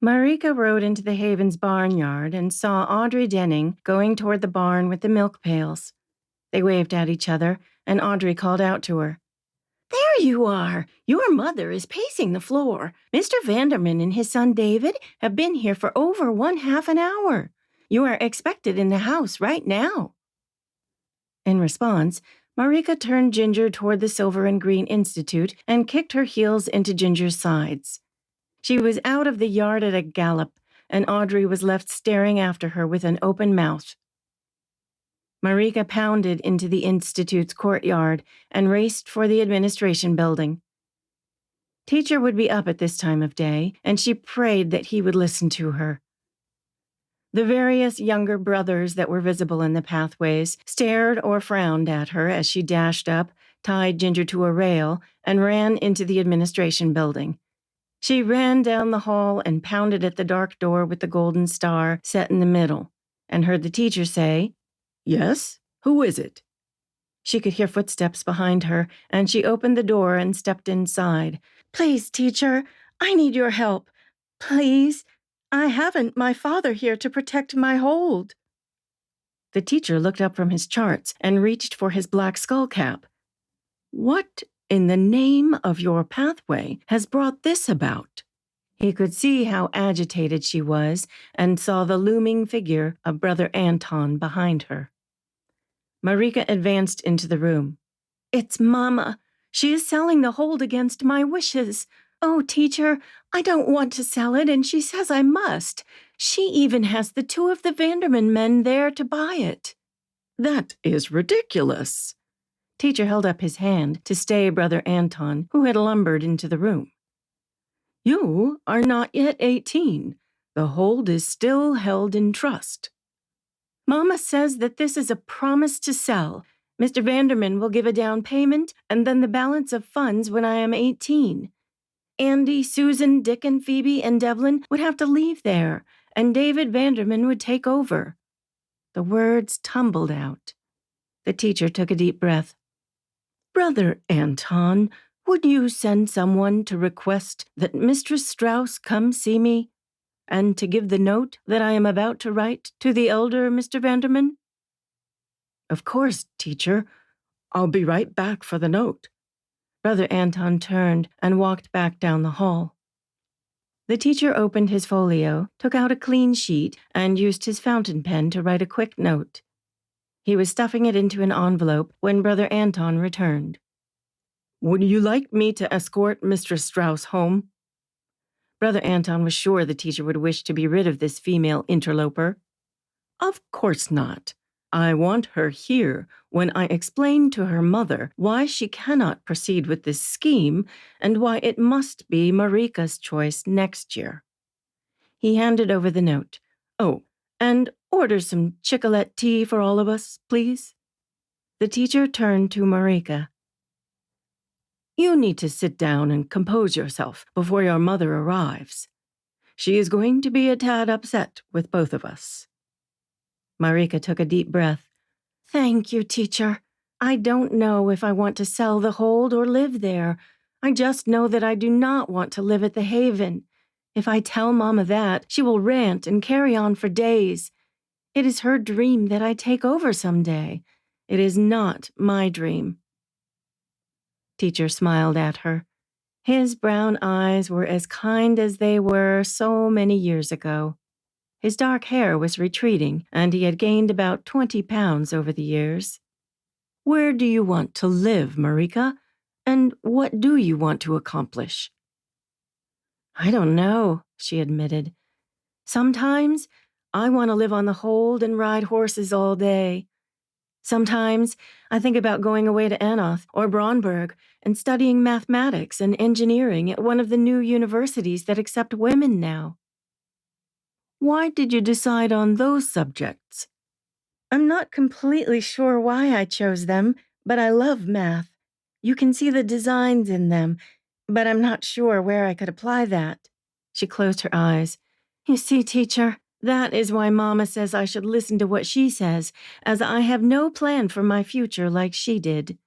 Marika rode into the Haven's barnyard and saw Audrey Denning going toward the barn with the milk pails. They waved at each other, and Audrey called out to her. "There you are! Your mother is pacing the floor. Mr. Vanderman and his son David have been here for over 1/2 an hour. You are expected in the house right now." In response, Marika turned Ginger toward the Silver and Green Institute and kicked her heels into Ginger's sides. She was out of the yard at a gallop, and Audrey was left staring after her with an open mouth. Marika pounded into the Institute's courtyard and raced for the administration building. Teacher would be up at this time of day, and she prayed that he would listen to her. The various younger brothers that were visible in the pathways stared or frowned at her as she dashed up, tied Ginger to a rail, and ran into the administration building. She ran down the hall and pounded at the dark door with the golden star set in the middle, and heard the teacher say, "Yes? Who is it?" She could hear footsteps behind her, and she opened the door and stepped inside. "Please, teacher, I need your help. Please. I haven't my father here to protect my hold." The teacher looked up from his charts and reached for his black skull cap. "What in the name of your pathway has brought this about?" He could see how agitated she was and saw the looming figure of Brother Anton behind her. Marika advanced into the room. "It's Mama. She is selling the hold against my wishes. Oh, teacher, I don't want to sell it, and she says I must. She even has the 2 of the Vanderman men there to buy it." "That is ridiculous." Teacher held up his hand to stay Brother Anton, who had lumbered into the room. "You are not yet 18. The hold is still held in trust." "Mama says that this is a promise to sell. Mr. Vanderman will give a down payment and then the balance of funds when I am 18. Andy, Susan, Dick, and Phoebe and Devlin would have to leave there, and David Vanderman would take over." The words tumbled out. The teacher took a deep breath. "Brother Anton, would you send someone to request that Mistress Strauss come see me, and to give the note that I am about to write to the elder Mr. Vanderman?" "Of course, teacher. I'll be right back for the note." Brother Anton turned and walked back down the hall. The teacher opened his folio, took out a clean sheet, and used his fountain pen to write a quick note. He was stuffing it into an envelope when Brother Anton returned. "Would you like me to escort Mistress Strauss home?" Brother Anton was sure the teacher would wish to be rid of this female interloper. "Of course not. I want her here when I explain to her mother why she cannot proceed with this scheme and why it must be Marika's choice next year." He handed over the note. "Oh, and order some Chicolette tea for all of us, please." The teacher turned to Marika. "You need to sit down and compose yourself before your mother arrives. She is going to be a tad upset with both of us." Marika took a deep breath. "Thank you, teacher. I don't know if I want to sell the hold or live there. I just know that I do not want to live at the Haven. If I tell Mama that, she will rant and carry on for days. It is her dream that I take over someday. It is not my dream." Teacher smiled at her. His brown eyes were as kind as they were so many years ago. His dark hair was retreating, and he had gained about 20 pounds over the years. "Where do you want to live, Marika? And what do you want to accomplish?" "I don't know," she admitted. "Sometimes I want to live on the hold and ride horses all day. Sometimes I think about going away to Anoth or Bromberg and studying mathematics and engineering at one of the new universities that accept women now." "Why did you decide on those subjects?" "I'm not completely sure why I chose them, but I love math. You can see the designs in them, but I'm not sure where I could apply that." She closed her eyes. "You see, teacher, that is why Mama says I should listen to what she says, as I have no plan for my future like she did."